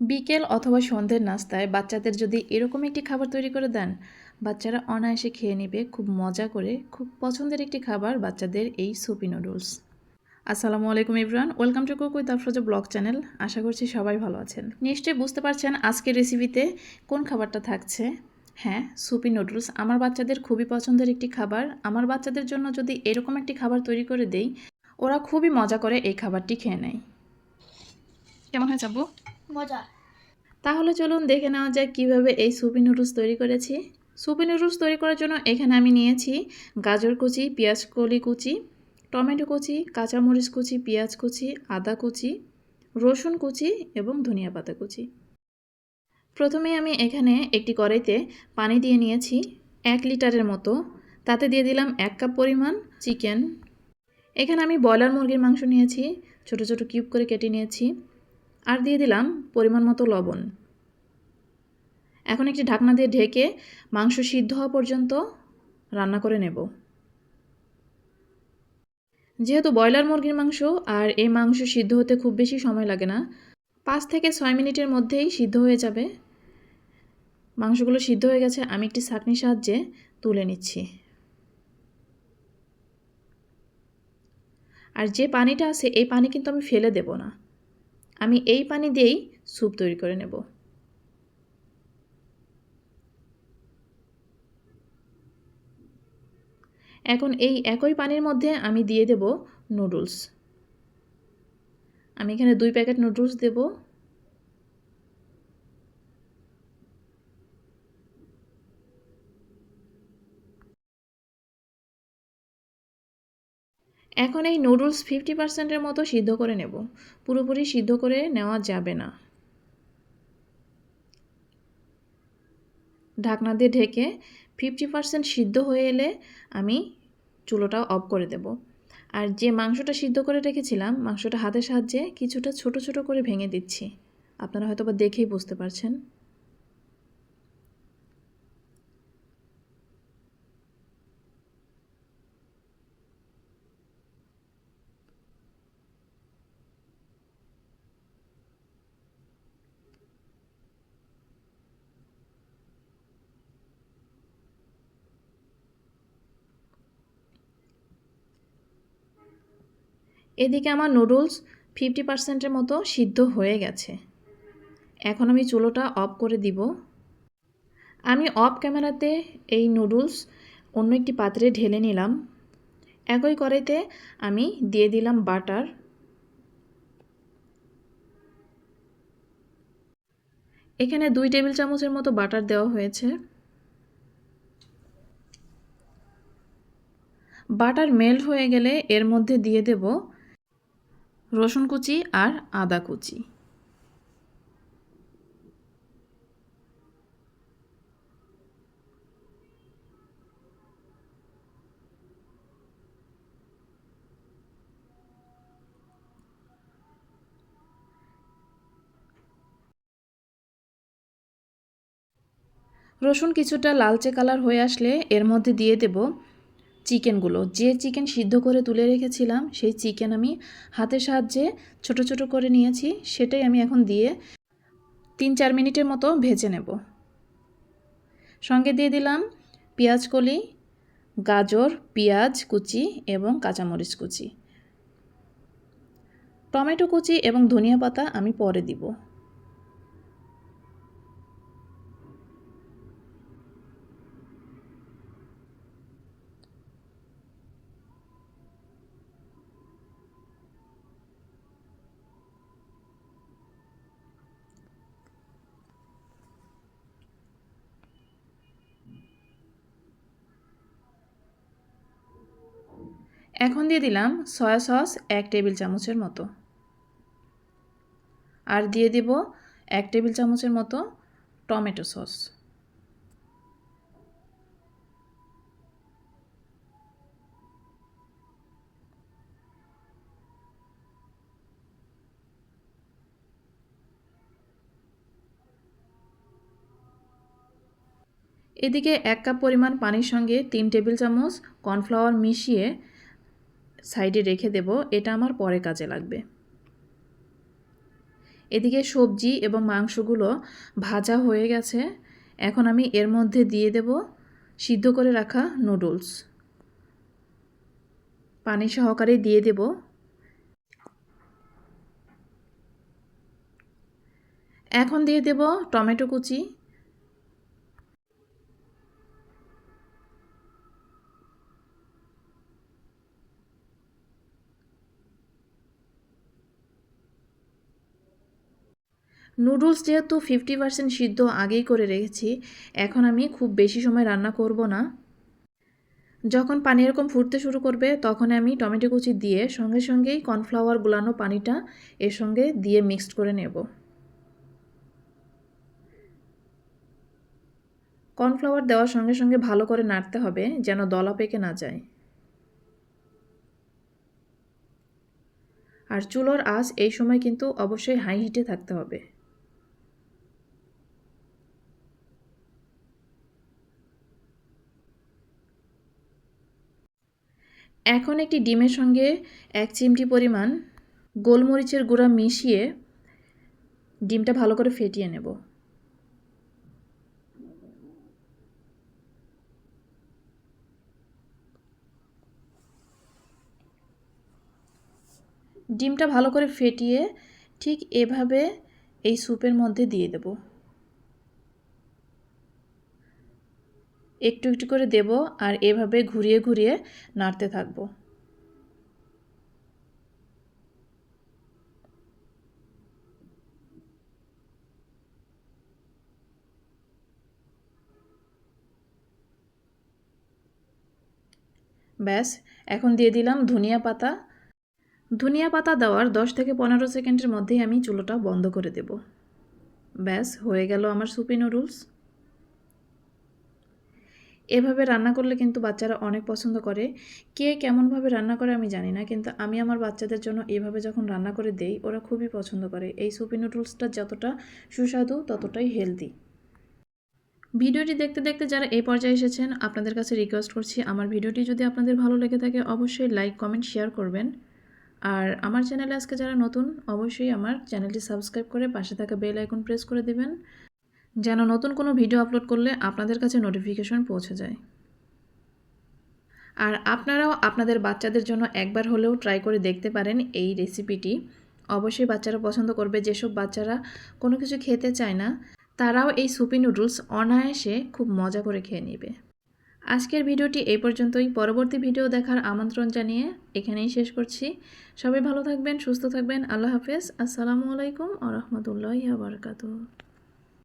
বিকেল অথবা সন্ধ্যের নাস্তায় বাচ্চাদের যদি এরকম একটি খাবার তৈরি করে দেন, বাচ্চারা অনায়াসে খেয়ে নেবে খুব মজা করে। খুব পছন্দের একটি খাবার বাচ্চাদের এই সুপি নুডলস। আসসালামু আলাইকুম everyone, welcome to cook with Afroza blog channel. আশা করছি সবাই ভালো আছেন। নিশ্চয়ই বুঝতে পারছেন আজকের রেসিপিতে কোন খাবারটা থাকছে। হ্যাঁ, সুপি নুডলস আমার বাচ্চাদের খুবই পছন্দের একটি খাবার। আমার বাচ্চাদের জন্য যদি এরকম একটি খাবার তৈরি করে দেই, ওরা খুবই মজা করে এই খাবারটি খেয়ে নেয়। কেমন হয়েছে আব্বু? মজা। তাহলে চলুন দেখে নেওয়া যাক কীভাবে এই সুপি নুডলস তৈরি করেছি। সুপি নুডলস তৈরি করার জন্য এখানে আমি নিয়েছি গাজর কুচি, পেঁয়াজ কলি কুচি, টমেটো কুচি, কাঁচামরিচ কুচি, পেঁয়াজ কুচি, আদা কুচি, রসুন কুচি এবং ধনিয়া পাতা কুচি। প্রথমে আমি এখানে একটি কড়াইতে পানি দিয়ে নিয়েছি 1 লিটারের মতো। তাতে দিয়ে দিলাম 1 কাপ পরিমাণ চিকেন। এখানে আমি ব্রয়লার মুরগির মাংস নিয়েছি, ছোট ছোট কিউব করে কেটে নিয়েছি। আর দিয়ে দিলাম পরিমাণ মতো লবণ। এখন একটি ঢাকনা দিয়ে ঢেকে মাংস সিদ্ধ হওয়া পর্যন্ত রান্না করে নেব। যেহেতু ব্রয়লার মুরগির মাংস আর এই মাংস সিদ্ধ হতে খুব বেশি সময় লাগে না, 5 থেকে 6 মিনিটের মধ্যেই সিদ্ধ হয়ে যাবে। মাংসগুলো সিদ্ধ হয়ে গেছে, আমি একটি ছাঁকনির সাহায্যে তুলে নিচ্ছি। আর যে পানিটা আছে এই পানি কিন্তু আমি ফেলে দেব না, আমি এই পানি দিয়েই স্যুপ তৈরি করে নেব। এখন এই একই পানির মধ্যে আমি দিয়ে দেব নুডলস। আমি এখানে 2 প্যাকেট নুডলস দেব। এখন এই নুডলস 50% মতো সিদ্ধ করে নেব। পুরোপুরি সিদ্ধ করে নেওয়া যাবে না। ঢাকনা দিয়ে ঢেকে 50% সিদ্ধ হয়ে এলে আমি চুলোটা অফ করে দেব। আর যে মাংসটা সিদ্ধ করে রেখেছিলাম, মাংসটা হাতের সাহায্যে কিছুটা ছোট ছোট করে ভেঙে দিচ্ছি। আপনারা হয়তো বা দেখেই বুঝতে পারছেন। এদিকে আমার নুডলস 50%-এর মতো সিদ্ধ হয়ে গেছে। এখন আমি চুলোটা অফ করে দিব। আমি অফ ক্যামেরাতে এই নুডলস অন্য একটি পাত্রে ঢেলে নিলাম। একই কড়াইতে আমি দিয়ে দিলাম বাটার। এখানে 2 টেবিল চামচের মতো বাটার দেওয়া হয়েছে। বাটার মেল্ট হয়ে গেলে এর মধ্যে দিয়ে দেব রসুন কুচি আর আদা কুচি। রসুন কিছুটা লালচে কালার হয়ে আসলে এর মধ্যে দিয়ে দেব চিকেনগুলো। যে চিকেন সিদ্ধ করে তুলে রেখেছিলাম সেই চিকেন আমি হাতের সাহায্যে ছোট ছোট করে নিয়েছি, সেটাই আমি এখন দিয়ে 3-4 মিনিটের মতো ভেজে নেব। সঙ্গে দিয়ে দিলাম পেঁয়াজ কলি, গাজর, পেঁয়াজ কুচি এবং কাঁচামরিচ কুচি। টমেটো কুচি এবং ধনিয়া পাতা আমি পরে দিব। এখন দিয়ে দিলাম সয়া সস 1 টেবিল চামচের মতো। আর দিয়ে দিব 1 টেবিল চামচের মতো টমেটো সস। এদিকে 1 কাপ পরিমাণ পানির সঙ্গে 3 টেবিল চামচ কর্নফ্লাওয়ার মিশিয়ে সাইডে রেখে দেব, এটা আমার পরে কাজে লাগবে। এদিকে সবজি এবং মাংসগুলো ভাজা হয়ে গেছে। এখন আমি এর মধ্যে দিয়ে দেব সিদ্ধ করে রাখা নুডলস। পানি সহকারে দিয়ে দেব। এখন দিয়ে দেব টমেটো কুচি। নুডলস যেহেতু 50% সিদ্ধ আগেই করে রেখেছি, এখন আমি খুব বেশি সময় রান্না করব না। যখন পানি এরকম ফুটতে শুরু করবে তখন আমি টমেটো কুচি দিয়ে সঙ্গে সঙ্গেই কর্নফ্লাওয়ার গুলানো পানিটা এর সঙ্গে দিয়ে মিক্সড করে নেব। কর্নফ্লাওয়ার দেওয়ার সঙ্গে সঙ্গে ভালো করে নাড়তে হবে যেন দলা পেকে না যায়। আর চুলোর আঁচ এই সময় কিন্তু অবশ্যই হাই হিটে থাকতে হবে। এখন একটি ডিমের সঙ্গে 1 চিমটি পরিমাণ গোলমরিচের গুঁড়া মিশিয়ে ডিমটা ভালো করে ফেটিয়ে নেব। ডিমটা ভালো করে ফেটিয়ে ঠিক এভাবে এই স্যুপের মধ্যে দিয়ে দেব। একটু একটু করে দেব আর এভাবে ঘুরিয়ে ঘুরিয়ে নাড়তে থাকবো। ব্যাস, এখন দিয়ে দিলাম ধনিয়া পাতা। ধনিয়া পাতা দেওয়ার 10 থেকে 15 সেকেন্ডের মধ্যেই আমি চুলোটা বন্ধ করে দেব। ব্যাস, হয়ে গেল আমার সুপি নুডলস। এভাবে রান্না করলে কিন্তু বাচ্চারা অনেক পছন্দ করে। কে কেমনভাবে রান্না করে আমি জানি না, কিন্তু আমি আমার বাচ্চাদের জন্য এভাবে যখন রান্না করে দেই ওরা খুবই পছন্দ করে। এই সুপি নুডলসটা যতটা সুস্বাদু ততটাই হেলদি। ভিডিওটি দেখতে দেখতে যারা এই পর্যায়ে এসেছেন আপনাদের কাছে রিকোয়েস্ট করছি, আমার ভিডিওটি যদি আপনাদের ভালো লেগে থাকে অবশ্যই লাইক কমেন্ট শেয়ার করবেন। আর আমার চ্যানেলে আজকে যারা নতুন অবশ্যই আমার চ্যানেলটি সাবস্ক্রাইব করে পাশে থাকা বেল আইকন প্রেস করে দিবেন যেন নতুন কোনো ভিডিও আপলোড করলে আপনাদের কাছে নোটিফিকেশন পৌঁছে যায়। আর আপনারাও আপনাদের বাচ্চাদের জন্য একবার হলেও ট্রাই করে দেখতে পারেন এই রেসিপিটি। অবশ্যই বাচ্চারা পছন্দ করবে। যেসব বাচ্চারা কোনো কিছু খেতে চায় না তারাও এই সুপি নুডলস অনায়াসে খুব মজা করে খেয়ে নেবে। আজকের ভিডিওটি এই পর্যন্তই। পরবর্তী ভিডিও দেখার আমন্ত্রণ জানিয়ে এখানেই শেষ করছি। সবাই ভালো থাকবেন, সুস্থ থাকবেন। আল্লাহ হাফেজ। আসসালামু আলাইকুম ওয়া রাহমাতুল্লাহি ওয়া বারাকাতুহু।